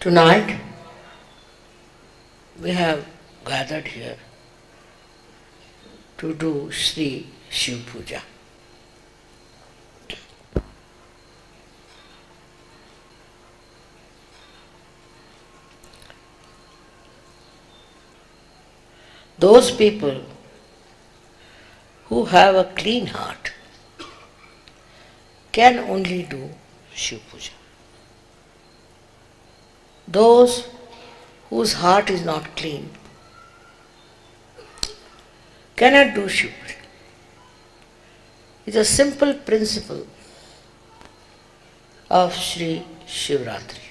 Tonight we have gathered here to do Shri Shiv Puja. Those people who have a clean heart can only do Shiv Puja. Those whose heart is not clean cannot do Shiv Puja. It's a simple principle of Shri Shivaratri.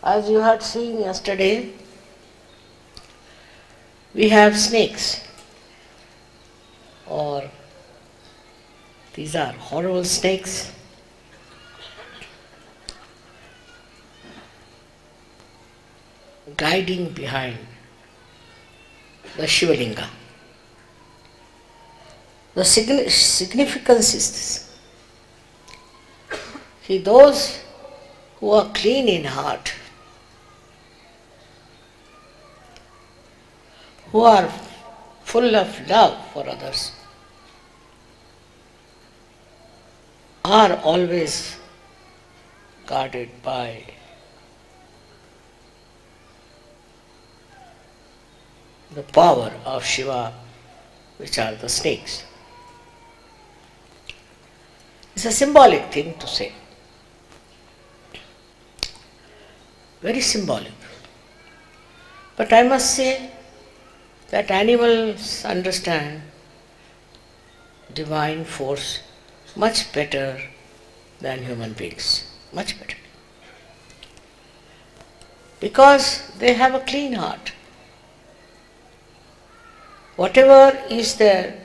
As you had seen yesterday, we have snakes, or these are horrible snakes. Guiding behind the Shivalinga. The significance is this. See, those who are clean in heart, who are full of love for others, are always guarded by the power of Shiva, which are the snakes. It's a symbolic thing to say. Very symbolic. But I must say that animals understand divine force much better than human beings. Much better. Because they have a clean heart. Whatever is their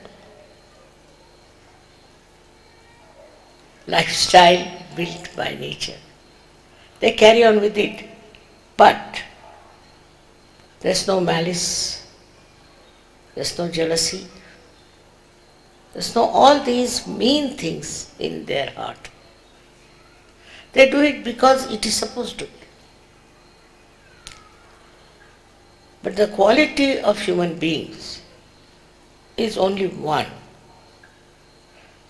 lifestyle built by nature, they carry on with it. But there's no malice, there's no jealousy, there's no all these mean things in their heart. They do it because it is supposed to be. But the quality of human beings is only one,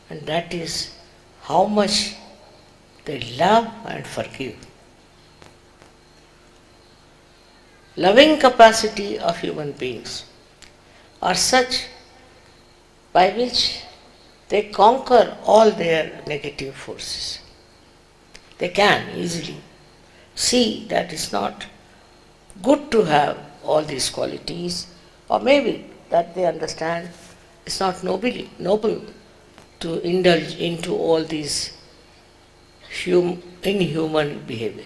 and that is how much they love and forgive. Loving capacity of human beings are such by which they conquer all their negative forces. They can easily see that it's not good to have all these qualities, or maybe that they understand it's not noble to indulge into all these inhuman behavior.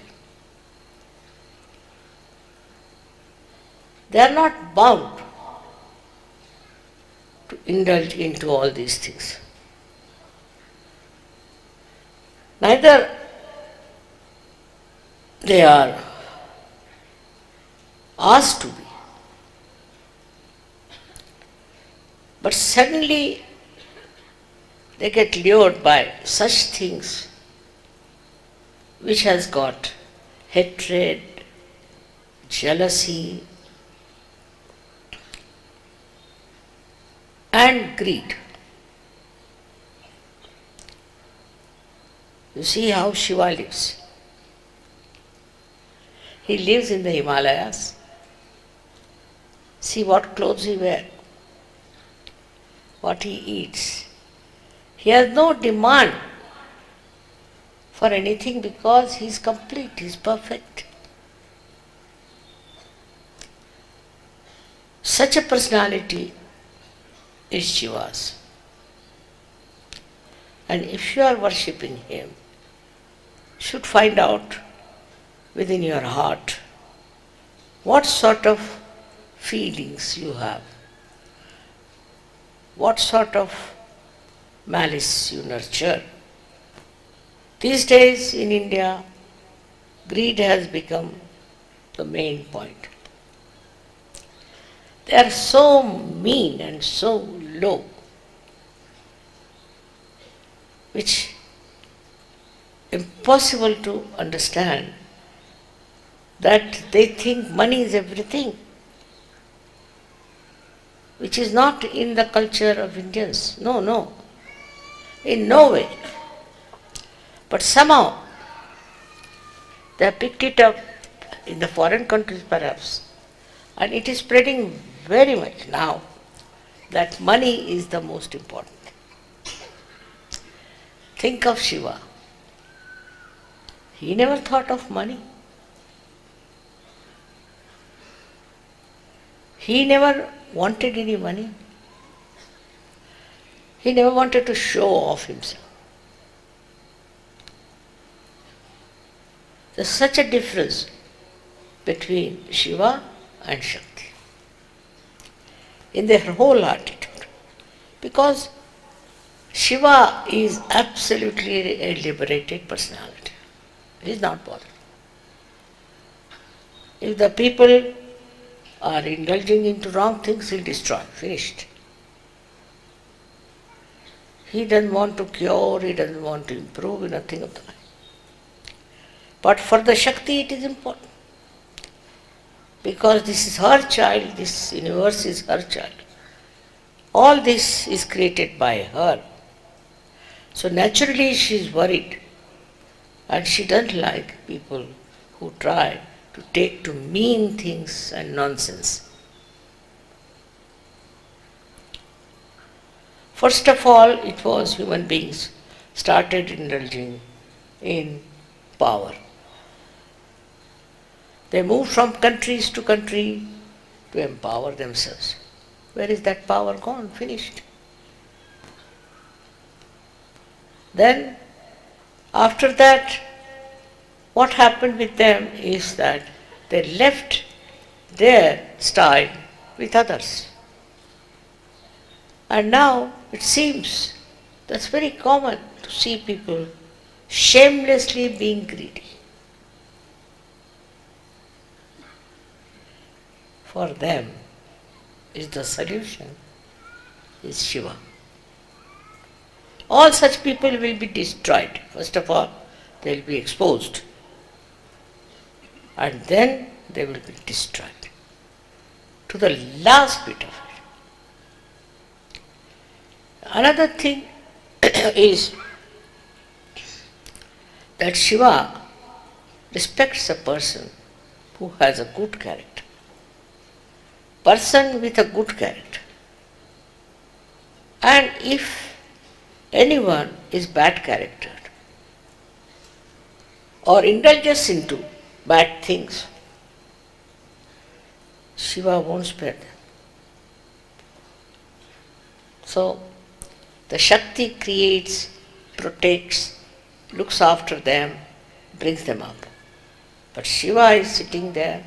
They are not bound to indulge into all these things. Neither they are asked to be. But suddenly they get lured by such things which has got hatred, jealousy, and greed. You see how Shiva lives. He lives in the Himalayas. See what clothes he wears, what he eats. He has no demand for anything because he is complete, he is perfect. Such a personality is Shiva's. And if you are worshipping him, you should find out within your heart what sort of feelings you have, what sort of malice you nurture. These days in India, greed has become the main point. They are so mean and so low, which impossible to understand, that they think money is everything, which is not in the culture of Indians. No, no, in no way. But somehow they have picked it up in the foreign countries perhaps, and it is spreading very much now that money is the most important. Think of Shiva. He never thought of money. He never wanted any money. He never wanted to show off himself. There's such a difference between Shiva and Shakti in their whole attitude. Because Shiva is absolutely a liberated personality. He is not bothered. If the people are indulging into wrong things, he'll destroy. Finished. He doesn't want to cure, he doesn't want to improve, nothing of the kind. But for the Shakti it is important. Because this is her child, this universe is her child. All this is created by her. So naturally she is worried, and she doesn't like people who try to take to mean things and nonsense. First of all, it was human beings started indulging in power. They moved from countries to country to empower themselves. Where is that power gone? Finished. Then, after that, what happened with them is that they left their style with others. And now it seems that's very common to see people shamelessly being greedy. For them is the solution is Shiva. All such people will be destroyed. First of all, they will be exposed. And then they will be destroyed. To the last bit of it. Another thing is that Shiva respects a person who has a good character. Person with a good character. And if anyone is bad character or indulges into bad things, Shiva won't spare them. So, the Shakti creates, protects, looks after them, brings them up. But Shiva is sitting there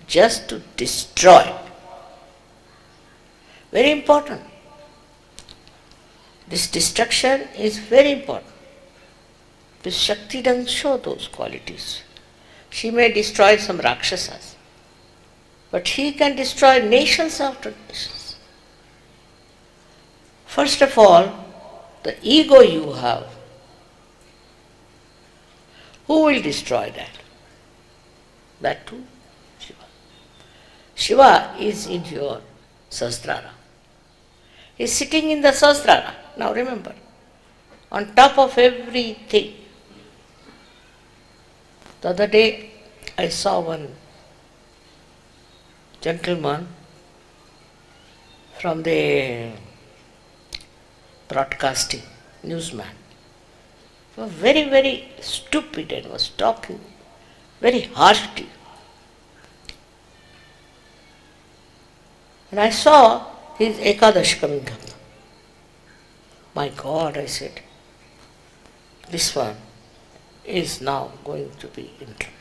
just to destroy. Very important. This destruction is very important. This Shakti doesn't show those qualities. She may destroy some Rakshasas, but he can destroy nations after nations. First of all, the ego you have, who will destroy that? That too, Shiva. Shiva is in your Sahasrara. He is sitting in the Sahasrara. Now remember, on top of everything. The other day I saw one gentleman from the broadcasting, newsman. He was very, very stupid and was talking very harshly. And I saw his Ekadash coming up. My God, I said, this one is now going to be in trouble.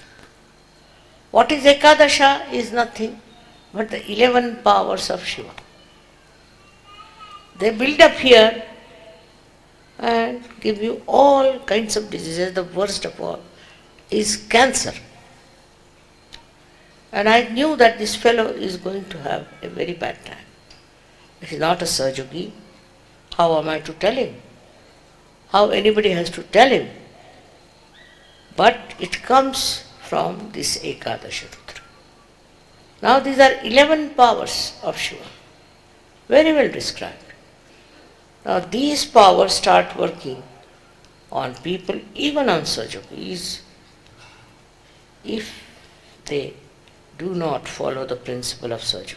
What is Ekadasha is nothing but the 11 powers of Shiva. They build up here and give you all kinds of diseases. The worst of all is cancer. And I knew that this fellow is going to have a very bad time. If he is not a Sahaja, how am I to tell him? How anybody has to tell him? But it comes from this Ekadasha Rudra. Now these are 11 powers of Shiva, very well described. Now these powers start working on people, even on Sahaja, if they do not follow the principle of Sahaja.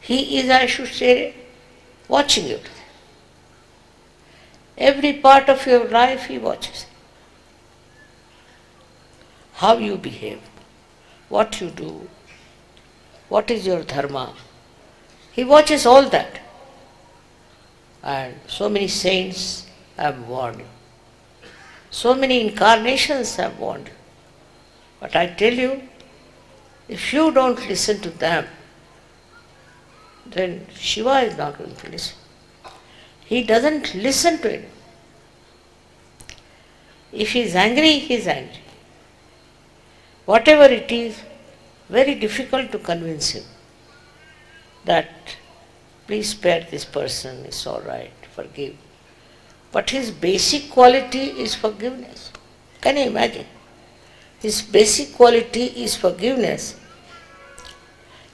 He is, I should say, watching you. Every part of your life he watches. How you behave, what you do, what is your dharma. He watches all that. And so many saints have warned you. So many incarnations have warned you. But I tell you, if you don't listen to them, then Shiva is not going to listen. He doesn't listen to it. If he is angry, he is angry. Whatever it is, very difficult to convince him that please spare this person, it's all right, forgive. But his basic quality is forgiveness. Can you imagine? His basic quality is forgiveness.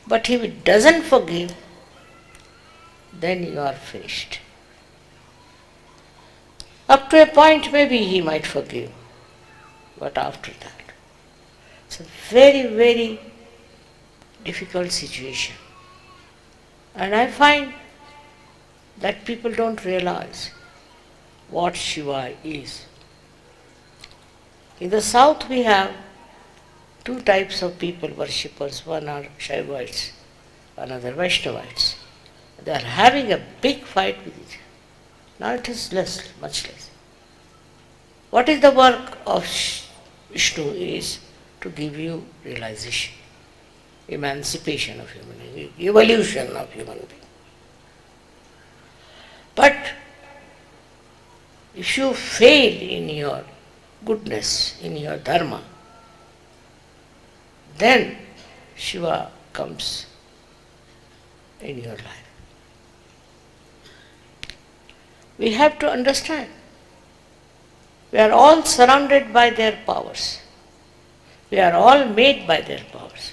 But if he doesn't forgive, then you are finished. Up to a point maybe he might forgive, but after that, it's a very, very difficult situation. And I find that people don't realize what Shiva is. In the south we have two types of people, worshippers. One are Shaivites, another Vaishnavites. They are having a big fight with each other. Now it is less, much less. What is the work of Vishnu is to give you realization, emancipation of human being, evolution of human being. But if you fail in your goodness, in your dharma, then Shiva comes in your life. We have to understand, we are all surrounded by their powers. We are all made by their powers.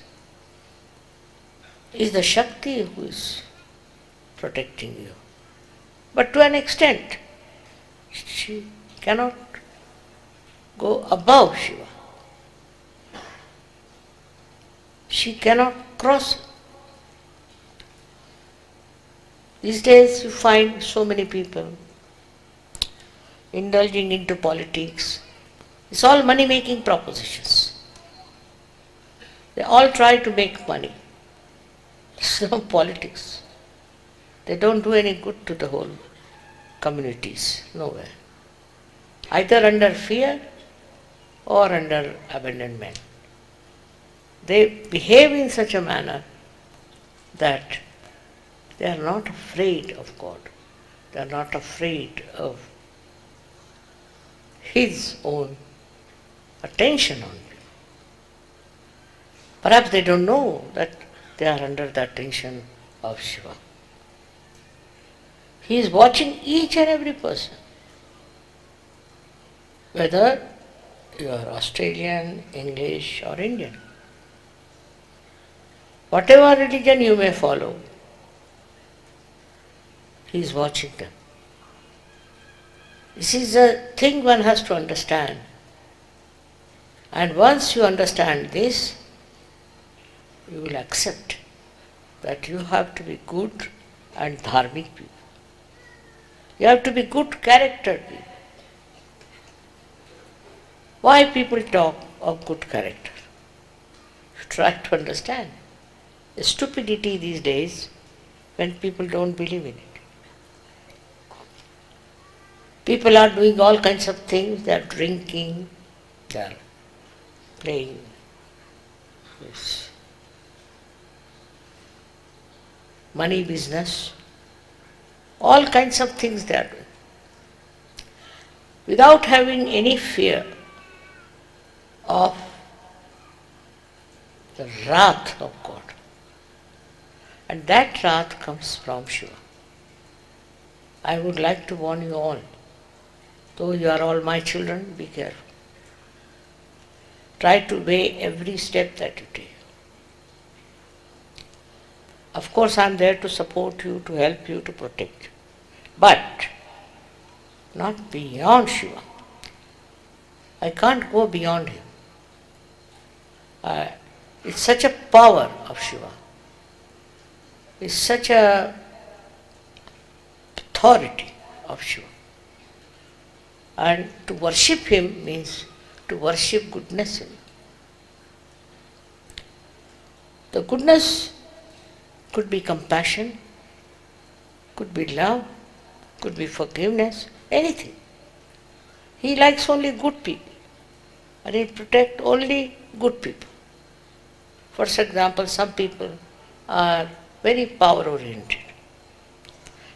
It is the Shakti who is protecting you. But to an extent, she cannot go above Shiva. She cannot cross. These days you find so many people indulging into politics. It's all money-making propositions. They all try to make money. It's no politics. They don't do any good to the whole communities, nowhere. Either under fear or under abandonment. They behave in such a manner that they are not afraid of God. They are not afraid of His own attention on you. Perhaps they don't know that they are under the attention of Shiva. He is watching each and every person. Whether you are Australian, English or Indian. Whatever religion you may follow, He is watching them. This is a thing one has to understand. And once you understand this, you will accept that you have to be good and dharmic people. You have to be good character people. Why people talk of good character? You try to understand. The stupidity these days when people don't believe in it. People are doing all kinds of things. They are drinking, they are playing this money business, all kinds of things they are doing. Without having any fear of the wrath of God. And that wrath comes from Shiva. I would like to warn you all, though you are all my children, be careful. Try to weigh every step that you take. Of course, I am there to support you, to help you, to protect you. But not beyond Shiva. I can't go beyond him. It's such a power of Shiva. It's such a authority of Shiva. And to worship him means to worship goodness in him. The goodness could be compassion, could be love, could be forgiveness, anything. He likes only good people, and he protects only good people. For example, some people are very power oriented.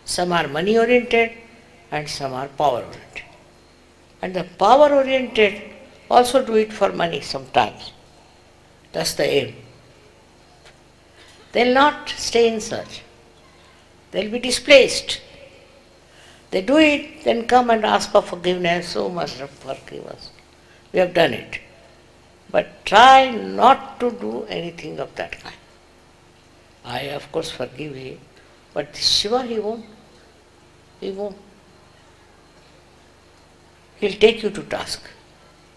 Some are money oriented and some are power oriented. And the power oriented also do it for money sometimes. That's the aim. They'll not stay in search. They'll be displaced. They do it, then come and ask for forgiveness. So much forgive us. We have done it. But try not to do anything of that kind. I, of course, forgive him, but Shiva, he won't. He won't. He'll take you to task.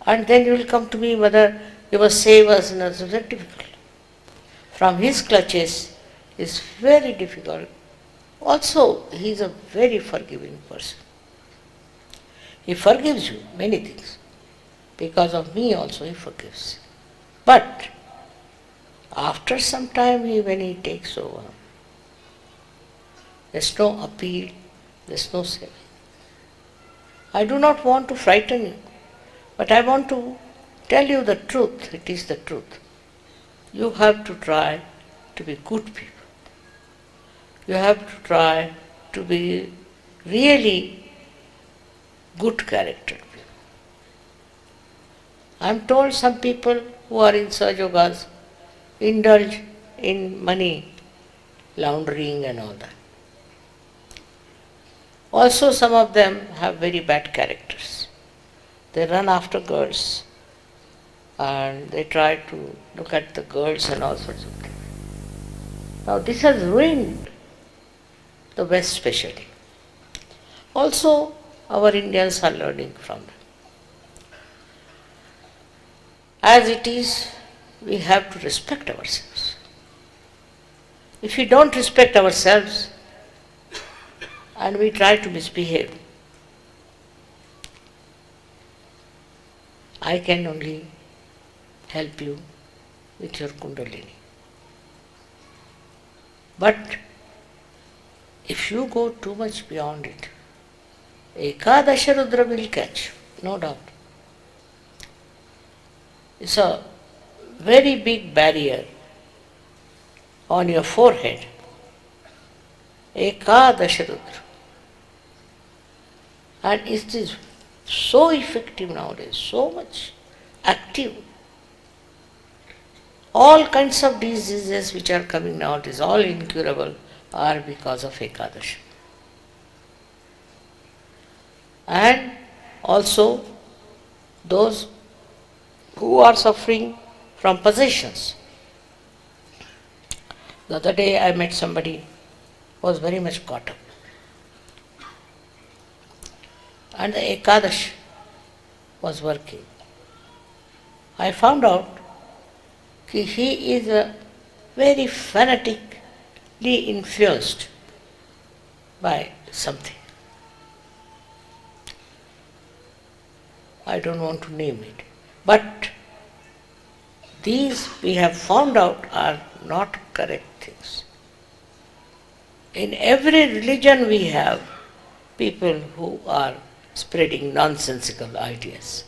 And then you will come to me whether you must save us, and it's very difficult. From his clutches is very difficult. Also, he is a very forgiving person. He forgives you many things. Because of me also he forgives. But after some time, when he takes over, there's no appeal, there's no saving. I do not want to frighten you, but I want to tell you the truth. It is the truth. You have to try to be good people. You have to try to be really good character. I am told some people who are in Sahaja Yogas indulge in money laundering and all that. Also, some of them have very bad characters. They run after girls and they try to look at the girls and all sorts of things. Now, this has ruined the West especially. Also, our Indians are learning from them. As it is, we have to respect ourselves. If we don't respect ourselves and we try to misbehave, I can only help you with your Kundalini. But if you go too much beyond it, Ekadasha Rudra will catch you, no doubt. It's a very big barrier on your forehead. Ekadasha Rudra. And it is so effective nowadays, so much active. All kinds of diseases which are coming nowadays, all incurable, are because of Ekadasha. And also those who are suffering from possessions. The other day I met somebody who was very much caught up. And the Ekadash was working. I found out that he is a very fanatically influenced by something. I don't want to name it. But these we have found out are not correct things. In every religion we have people who are spreading nonsensical ideas.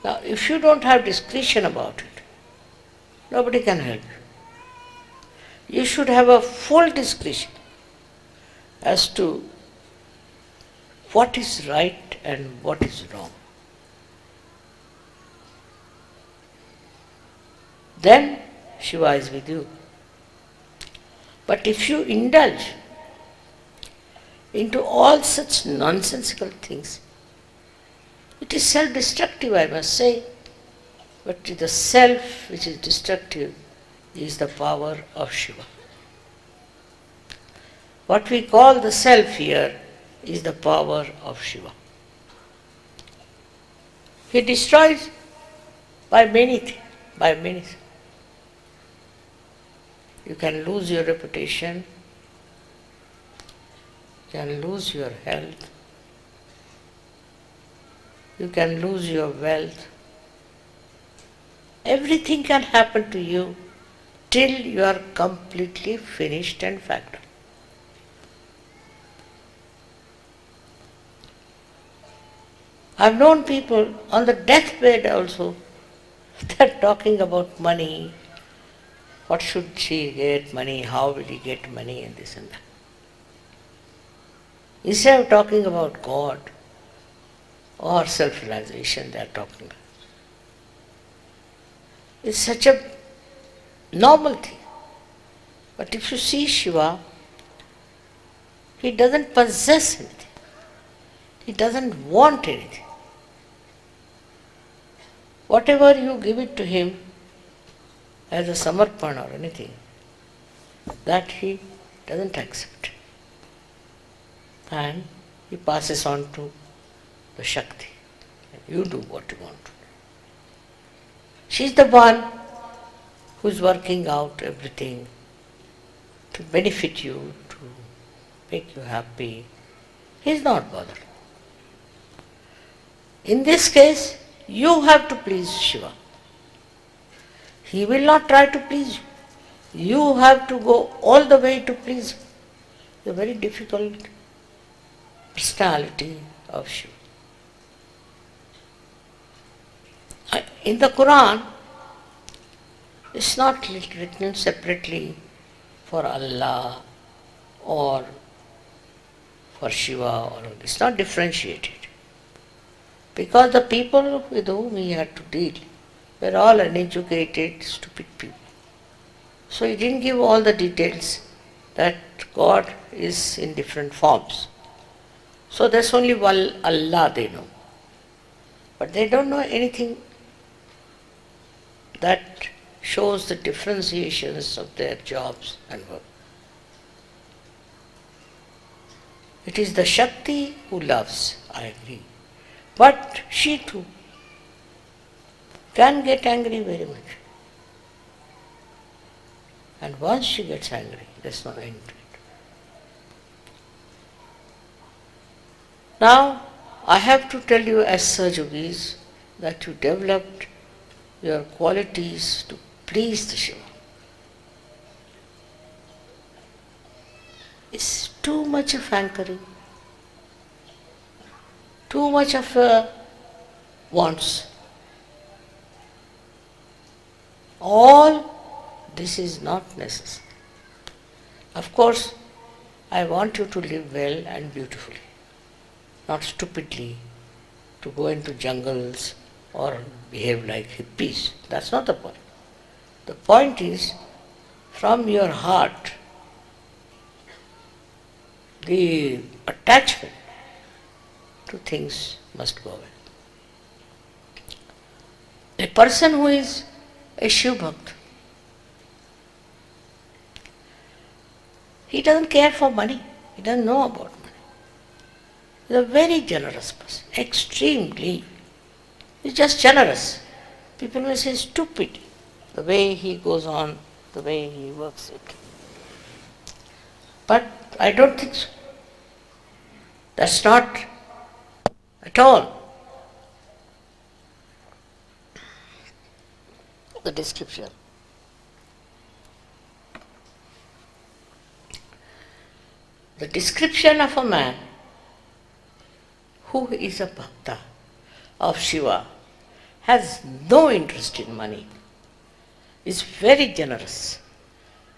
Now, if you don't have discretion about it, nobody can help you. You should have a full discretion as to what is right and what is wrong. Then Shiva is with you. But if you indulge into all such nonsensical things, it is self-destructive, I must say. But the self which is destructive is the power of Shiva. What we call the self here is the power of Shiva. He destroys by many things, by many things. You can lose your reputation, you can lose your health, you can lose your wealth. Everything can happen to you till you are completely finished and fact. I've known people on the deathbed also, they're talking about money. What should she get money? How will he get money? And this and that. Instead of talking about God or self-realization, they are talking. It's such a normal thing. But if you see Shiva, he doesn't possess anything. He doesn't want anything. Whatever you give it to him as a samarpan or anything, that he doesn't accept. And he passes on to the Shakti. You do what you want to do. She's the one who's working out everything to benefit you, to make you happy. He's not bothered. In this case, you have to please Shiva. He will not try to please you. You have to go all the way to please him. It's a very difficult personality of Shiva. In the Quran, it's not written separately for Allah or for Shiva, or it's not differentiated. Because the people with whom he had to deal were all uneducated, stupid people. So he didn't give all the details that God is in different forms. So there's only one Allah they know. But they don't know anything that shows the differentiations of their jobs and work. It is the Shakti who loves, I agree. But she too can get angry very much. And once she gets angry, there's no end to it. Now, I have to tell you as Sahaja Yogis that you developed your qualities to please the Shiva. It's too much of hankering, too much of wants. All this is not necessary. Of course, I want you to live well and beautifully, not stupidly, to go into jungles or behave like hippies. That's not the point. The point is, from your heart, the attachment to things must go away. A person who is a Shiv Bhakt, he doesn't care for money. He doesn't know about money. He's a very generous person, extremely. He's just generous. People may say stupid, the way he goes on, the way he works it. But I don't think so. That's not at all the description. The description of a man who is a bhakta of Shiva has no interest in money, is very generous.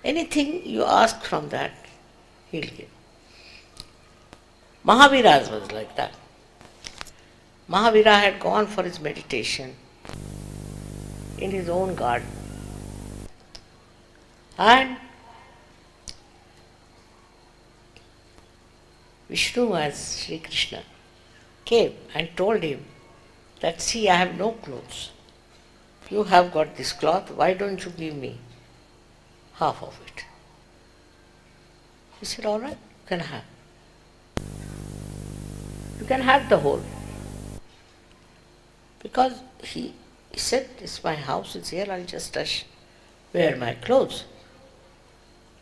Anything you ask from that, he'll give. Mahavira was like that. Mahavira had gone for his meditation in his own garden. And Vishnu, as Sri Krishna, came and told him that, see, I have no clothes. You have got this cloth, why don't you give me half of it? He said, all right, you can have. You can have the whole. Because he said, this my house is here, I'll just wear my clothes.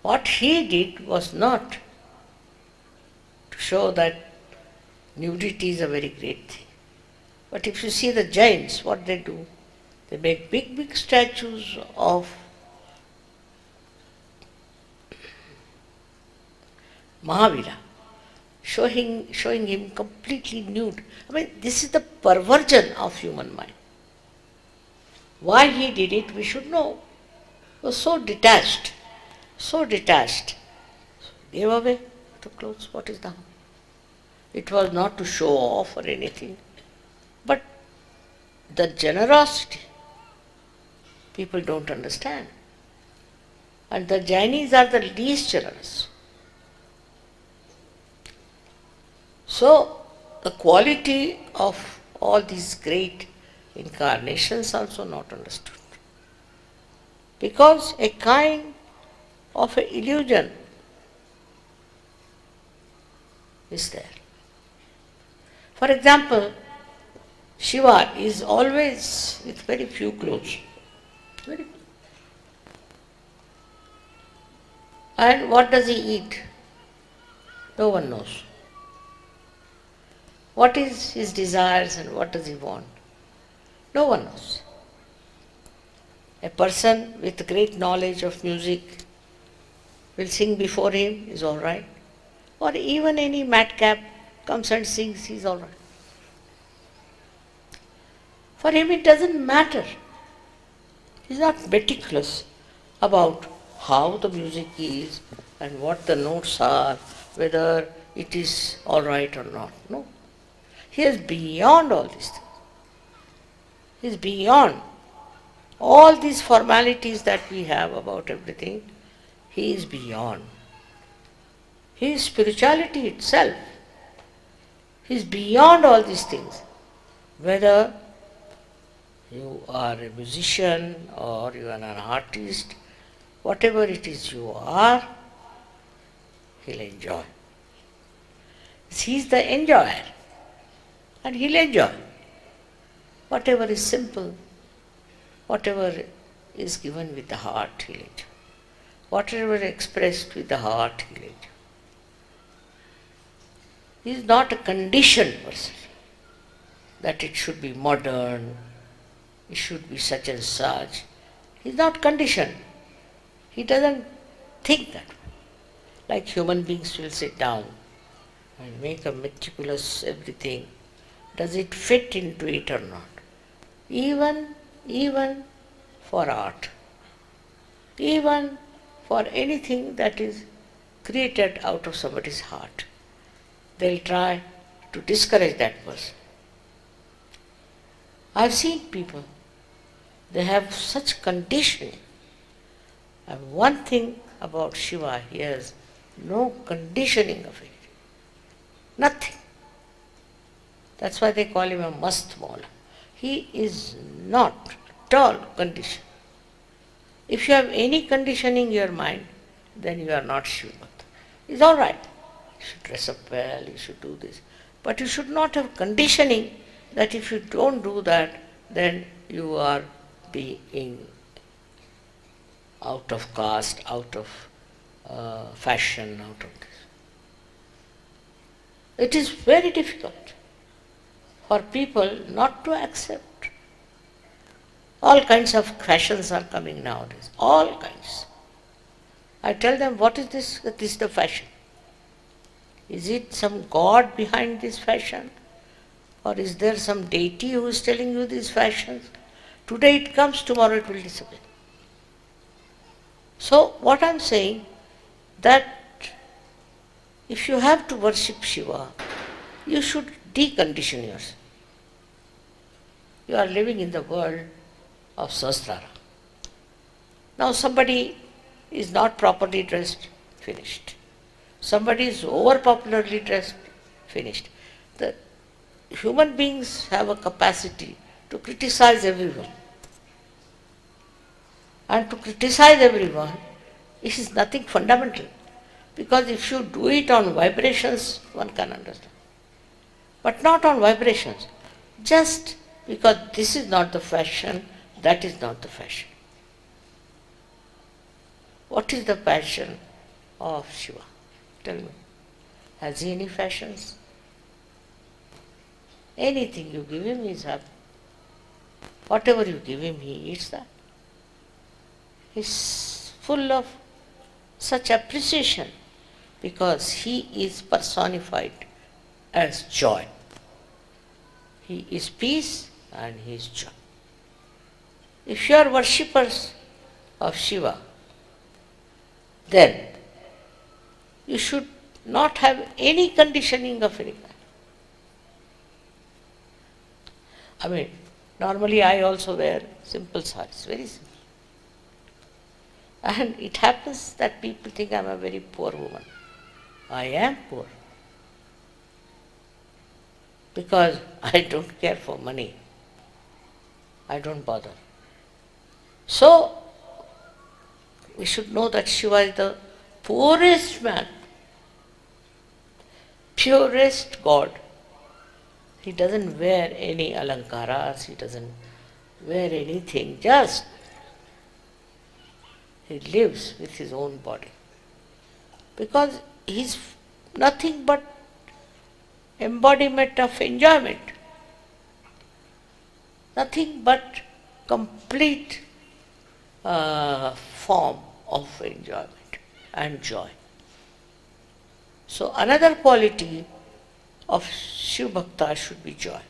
What he did was not to show that nudity is a very great thing. But if you see the giants, what they do, they make big, big statues of Mahavira, showing him completely nude. I mean, this is the perversion of human mind. Why he did it, we should know. He was so detached, so detached. He gave away the clothes, what is the harm? It was not to show off or anything, but the generosity, people don't understand. And the Jainis are the least generous. So, the quality of all these great incarnations also not understood. Because a kind of an illusion is there. For example, Shiva is always with very few clothes. Very few. And what does he eat? No one knows. What is his desires and what does he want? No one knows. A person with great knowledge of music will sing before him, is all right. Or even any madcap comes and sings, he's all right. For him it doesn't matter. He's not meticulous about how the music is and what the notes are, whether it is all right or not. No. He is beyond all these things. He is beyond all these formalities that we have about everything. He is beyond. He is spirituality itself. He is beyond all these things. Whether you are a musician or you are an artist, whatever it is you are, he'll enjoy. He is the enjoyer. And he'll enjoy. Whatever is simple, whatever is given with the heart, he'll enjoy. Whatever is expressed with the heart, he'll enjoy. He is not a conditioned person, that it should be modern, it should be such and such. He is not conditioned. He doesn't think that way. Like human beings will sit down and make a meticulous everything. Does it fit into it or not? Even for art, even for anything that is created out of somebody's heart, they'll try to discourage that person. I've seen people, they have such conditioning. And one thing about Shiva, he has no conditioning of it. Nothing. That's why they call him a mast mala. He is not at all conditioned. If you have any conditioning in your mind, then you are not Shiva. It's all right. You should dress up well, you should do this. But you should not have conditioning that if you don't do that, then you are being out of caste, out of fashion, out of this. It is very difficult for people not to accept. All kinds of fashions are coming nowadays, all kinds. I tell them, what is this? This is the fashion. Is it some god behind this fashion? Or is there some deity who is telling you these fashions? Today it comes, tomorrow it will disappear. So what I am saying, that if you have to worship Shiva, you should decondition yourself. You are living in the world of Sahasrara. Now somebody is not properly dressed, finished. Somebody is over popularly dressed, finished. The human beings have a capacity to criticize everyone. And to criticize everyone is nothing fundamental. Because if you do it on vibrations, one can understand. But not on vibrations. Just because this is not the fashion, that is not the fashion. What is the passion of Shiva? Tell me. Has he any fashions? Anything you give him, he is happy. Whatever you give him, he eats that. He is full of such appreciation because he is personified as joy. He is peace and he is joy. If you are worshippers of Shiva, then you should not have any conditioning of any kind. I mean, normally I also wear simple sarees, very simple. And it happens that people think I am a very poor woman. I am poor. Because I don't care for money. I don't bother. So, we should know that Shiva is the poorest man, purest God. He doesn't wear any alankaras, he doesn't wear anything, just he lives with his own body. Because he is nothing but embodiment of enjoyment. Nothing but complete form of enjoyment and joy. So another quality of Shiv Bhakta should be joy.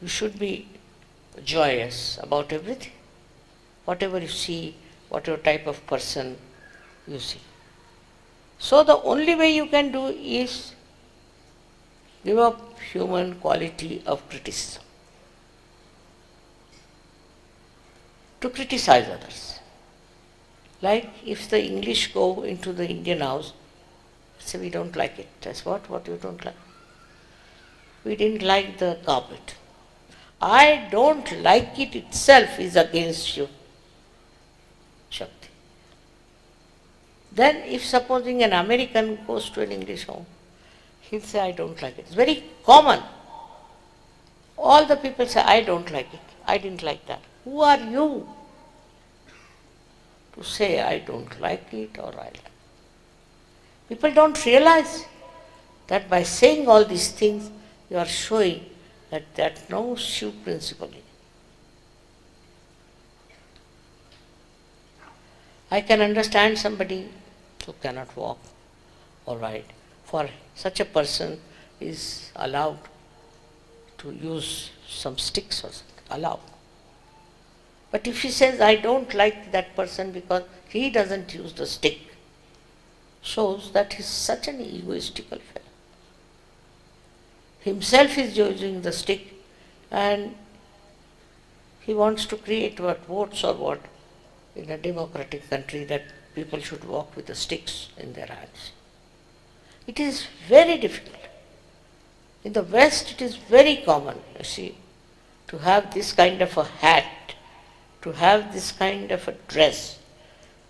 You should be joyous about everything. Whatever you see, whatever type of person you see. So the only way you can do is give up human quality of criticism. To criticize others. Like if the English go into the Indian house, say we don't like it. That's what? What you don't like? We didn't like the carpet. I don't like it itself is against you. Shakti. Then if supposing an American goes to an English home, he'll say I don't like it. It's very common. All the people say I don't like it. I didn't like that. Who are you to say I don't like it or I like it? People don't realize that by saying all these things, you are showing that there's no Shiv principle in it. I can understand somebody who cannot walk or ride. For such a person is allowed to use some sticks or something, allowed. But if he says, I don't like that person because he doesn't use the stick, shows that he is such an egoistical fellow. Himself is using the stick and he wants to create what votes or what in a democratic country that people should walk with the sticks in their hands. It is very difficult. In the West it is very common, you see, to have this kind of a hat, to have this kind of a dress,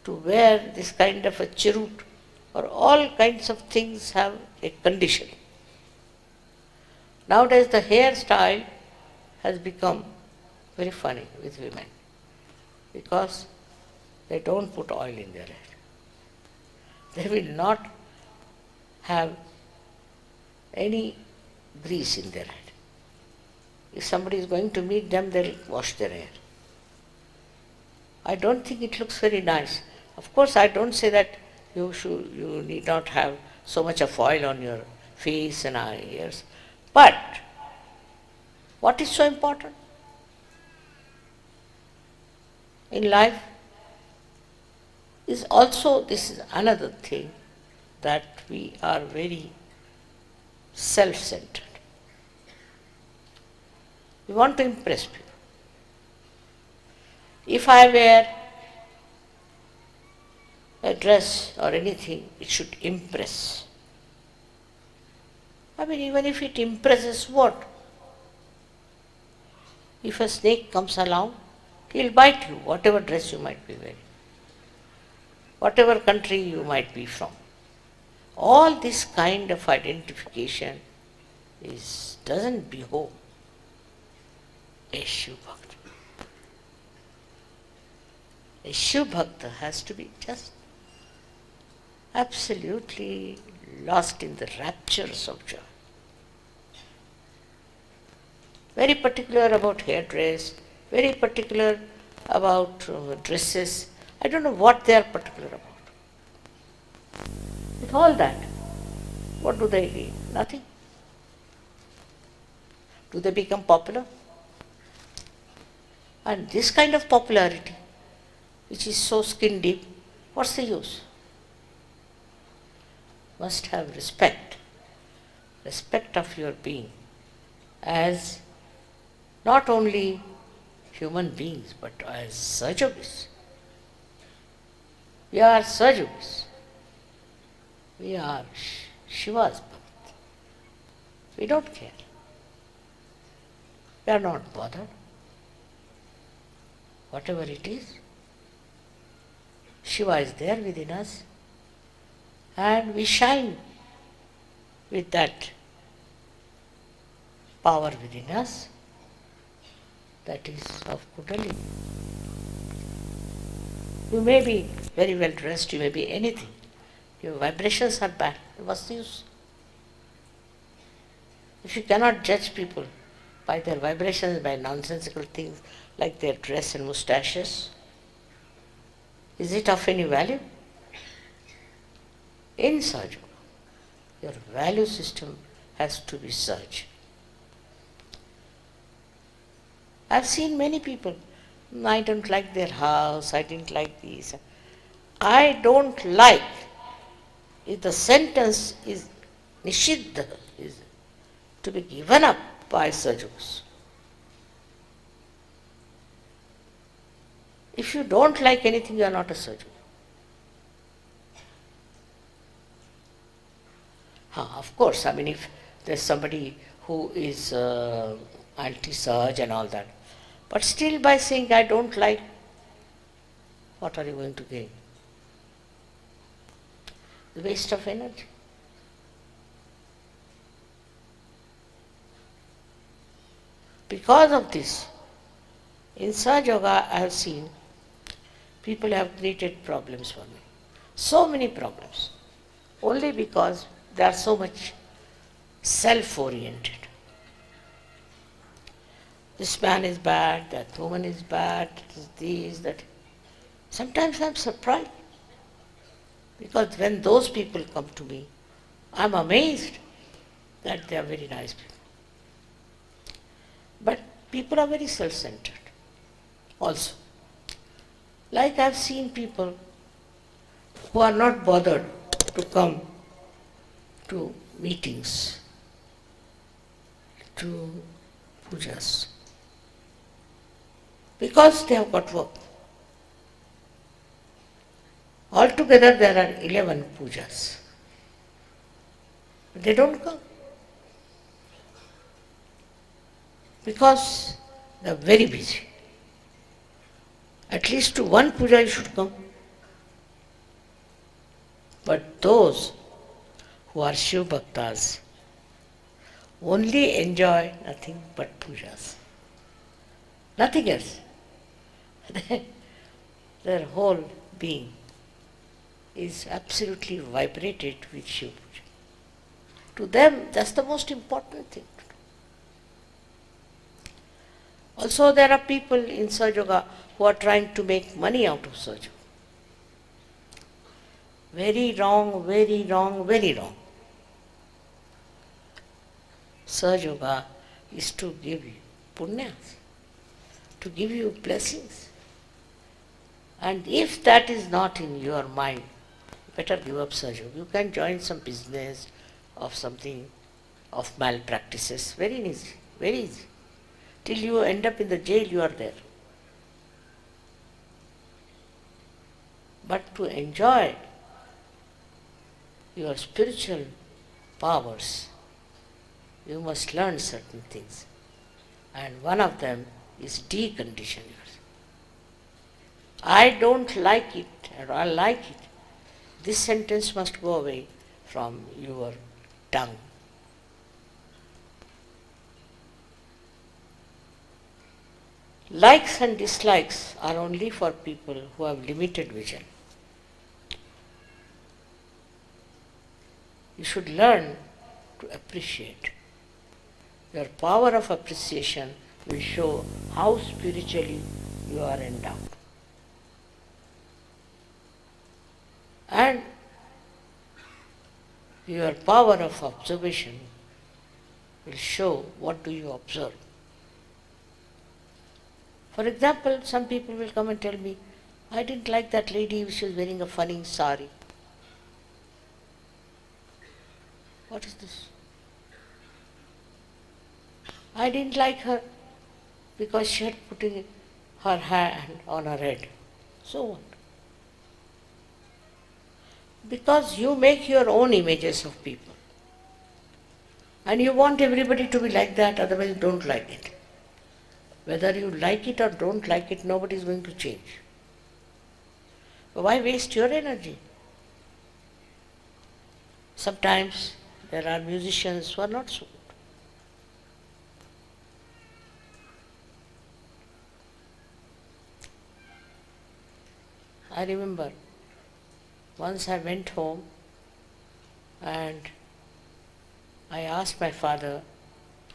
to wear this kind of a chirut, or all kinds of things have a condition. Nowadays the hairstyle has become very funny with women because they don't put oil in their hair. They will not have any grease in their head. If somebody is going to meet them, they'll wash their hair. I don't think it looks very nice. Of course, I don't say that you need not have so much of oil on your face and ears. But what is so important in life is also, this is another thing, that we are very self-centered. We want to impress people. If I wear a dress or anything, it should impress. I mean, even if it impresses what? If a snake comes along, he'll bite you, whatever dress you might be wearing, whatever country you might be from. All this kind of identification doesn't behove a Shiv Bhakta. A Shiv Bhakta has to be just absolutely lost in the raptures of joy. Very particular about hairdress, very particular about dresses. I don't know what they are particular about. With all that, what do they gain? Nothing. Do they become popular? And this kind of popularity, which is so skin deep, what's the use? Must have respect of your being as not only human beings but as Sahajogis. We are Sahajogis. We are Shiva's Bhakt. We don't care. We are not bothered. Whatever it is, Shiva is there within us, and we shine with that power within us that is of Kundalini. You may be very well dressed, you may be anything. Your vibrations are bad. What's the use? If you cannot judge people by their vibrations, by nonsensical things like their dress and moustaches, is it of any value? In Sahaja Yoga, your value system has to be Sahaj. I've seen many people, I don't like their house, I didn't like this. I don't like, if the sentence is Nishiddha, is to be given up by Sahajas. If you don't like anything, you are not a Sahaja. Of course, I mean, if there's somebody who is anti-Sahaj and all that, but still by saying I don't like, what are you going to gain? The waste of energy. Because of this, in Sahaja Yoga I have seen people have created problems for me. So many problems. Only because they are so much self-oriented. This man is bad, that woman is bad, this, that. Sometimes I am surprised. Because when those people come to me, I am amazed that they are very nice people. But people are very self-centered also. Like I have seen people who are not bothered to come to meetings, to pujas, because they have got work. Altogether there are 11 pujas. They don't come because they are very busy. At least to one puja you should come. But those who are Shiv Bhaktas only enjoy nothing but pujas. Nothing else. Their whole being is absolutely vibrated with Shiv Puja. To them, that's the most important thing to do. Also, there are people in Sahaja Yoga who are trying to make money out of Sahaja Yoga. Very wrong, very wrong, very wrong. Sahaja Yoga is to give you punyas, to give you blessings. And if that is not in your mind, better give up Sahaja Yoga. You can join some business of something, of malpractices. Very easy, very easy. Till you end up in the jail, you are there. But to enjoy your spiritual powers, you must learn certain things. And one of them is decondition yourself. I don't like it, or I like it. This sentence must go away from your tongue. Likes and dislikes are only for people who have limited vision. You should learn to appreciate. Your power of appreciation will show how spiritually you are endowed. And your power of observation will show what do you observe. For example, some people will come and tell me, I didn't like that lady, she was wearing a funny sari. What is this? I didn't like her because she had put her hand on her head. So what? Because you make your own images of people. And you want everybody to be like that, otherwise you don't like it. Whether you like it or don't like it, nobody is going to change. But why waste your energy? Sometimes there are musicians who are not so good. I remember once I went home and I asked my father,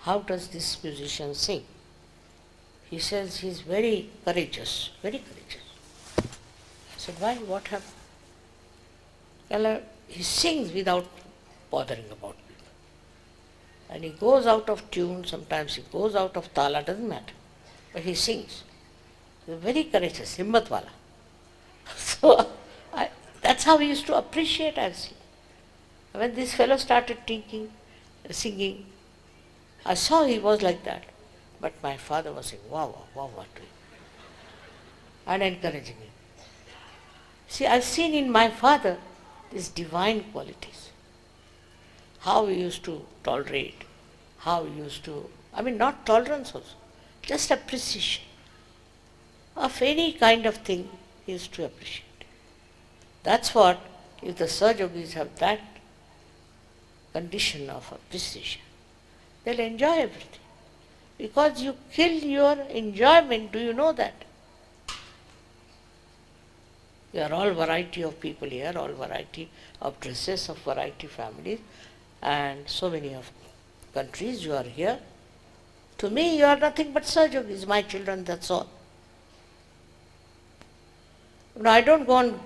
how does this musician sing? He says he's very courageous, very courageous. I said, why? What happened? Well, he sings without bothering about people. And he goes out of tune, sometimes he goes out of tala, doesn't matter. But he sings. He's very courageous, himmat wala. So that's how we used to appreciate and sing. When this fellow started singing, I saw he was like that. But my father was saying, wow, what? And encouraging him. See, I've seen in my father these divine qualities. How he used to tolerate, how he used to, not tolerance also, just appreciation of any kind of thing he used to appreciate. That's what, if the Sahaja Yogis have that condition of appreciation, they'll enjoy everything. Because you kill your enjoyment, do you know that? You are all variety of people here, all variety of dresses, of variety families, and so many of countries you are here. To me, you are nothing but Sahaja Yogis, my children, that's all. No, I don't go on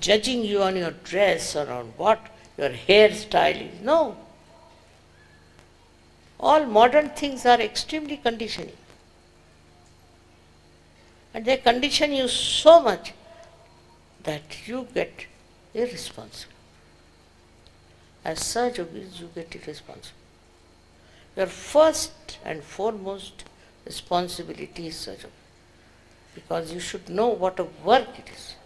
judging you on your dress or on what your hairstyle is. No. All modern things are extremely conditioning. And they condition you so much that you get irresponsible. As Sahaja Yogis, you get irresponsible. Your first and foremost responsibility is Sahaja Yoga. Because you should know what a work it is.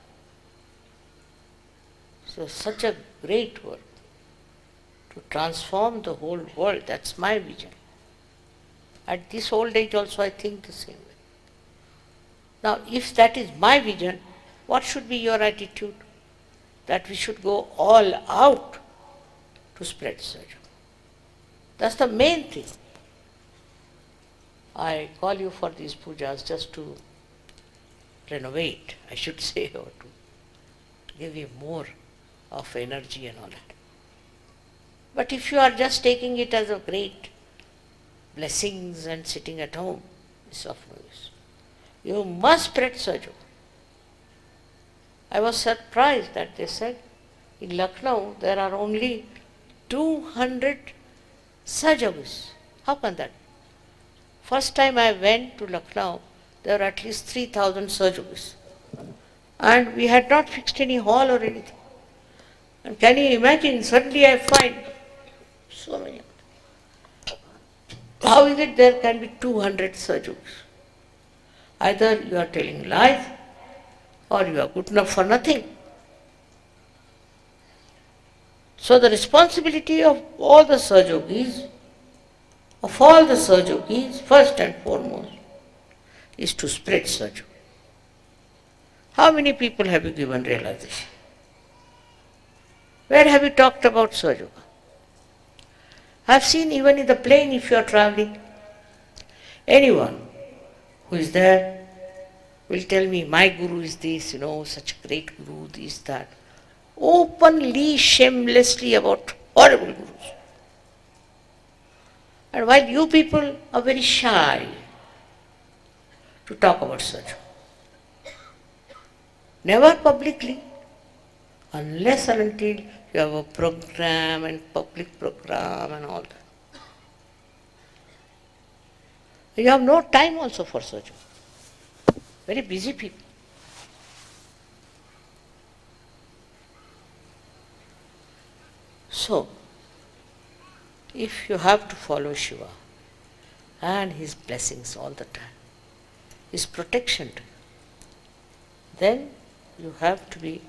So such a great work to transform the whole world, that's my vision. At this old age also I think the same way. Now if that is my vision, what should be your attitude? That we should go all out to spread Sahaja Yoga. That's the main thing. I call you for these pujas just to renovate, I should say, or to give you more of energy and all that. But if you are just taking it as a great blessings and sitting at home, it's of no use. You must spread Sahaja Yoga. I was surprised that they said in Lucknow there are only 200 Sahaja Yogis. How can that be? First time I went to Lucknow, there were at least 3,000 Sahaja Yogis. And we had not fixed any hall or anything. And can you imagine, suddenly I find so many. How is it there can be 200 Sahaja Yogis? Either you are telling lies or you are good enough for nothing. So the responsibility of all the Sahaja Yogis, first and foremost, is to spread Sahaja. How many people have you given realization? Where have you talked about Sahaja? I've seen even in the plane if you are traveling, anyone who is there will tell me, my guru is this, such a great guru, this, that. Openly, shamelessly about horrible gurus. And while you people are very shy to talk about such, never publicly, unless and until you have a program and public program and all that. You have no time also for such. Very busy people. So, if you have to follow Shiva and his blessings all the time, his protection to you, then you have to be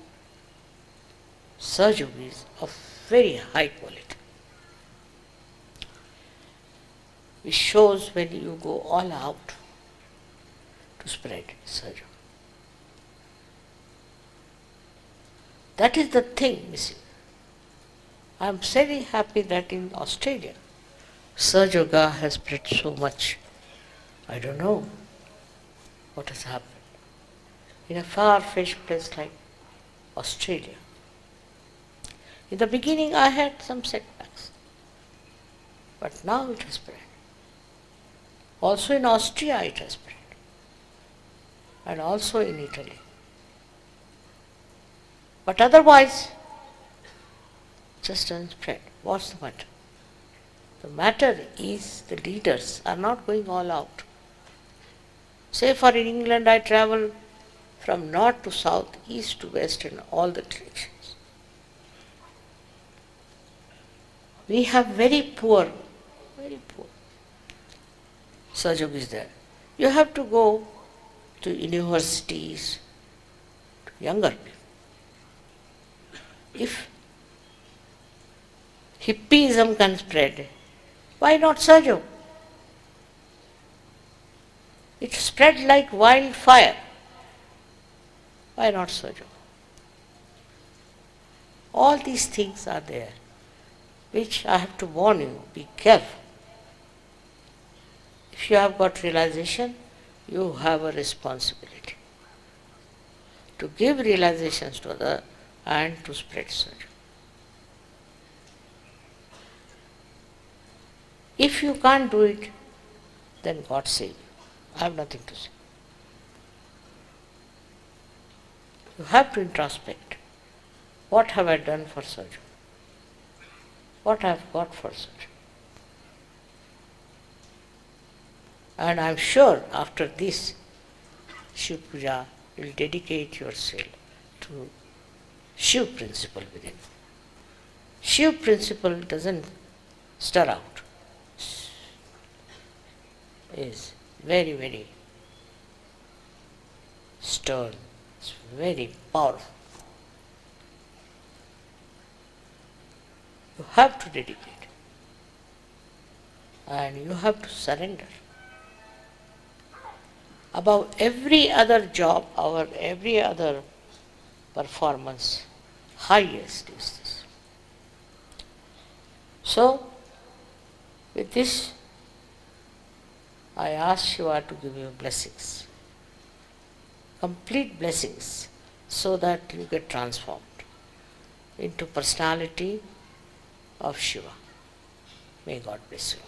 Sahaja of very high quality. Which shows when you go all out to spread Sahaja. That is the thing missing. I am very happy that in Australia, Sahaja Yoga has spread so much. I don't know what has happened. In a far-fetched place like Australia. In the beginning I had some setbacks, but now it has spread. Also in Austria it has spread, and also in Italy. But otherwise, just doesn't spread. What's the matter? The matter is the leaders are not going all out. Say for in England I travel from north to south, east to west in all the directions. We have very poor Sahaja is there. You have to go to universities, to younger people. If hippism can spread, why not Sahaja? It spread like wildfire. Why not Sahaja? All these things are there, which I have to warn you, be careful. If you have got realization, you have a responsibility to give realizations to others and to spread Sahaja. If you can't do it, then God save you. I have nothing to say. You have to introspect. What have I done for Sahaja? What I have got for Sahaja? And I am sure after this Shiv Puja, you will dedicate yourself to Shiv principle within. Shiv principle doesn't stir out. Is very, very stern. It's very powerful. You have to dedicate. And you have to surrender. Above every other job, or every other performance, highest is this. So, with this, I ask Shiva to give you blessings, complete blessings, so that you get transformed into personality of Shiva. May God bless you.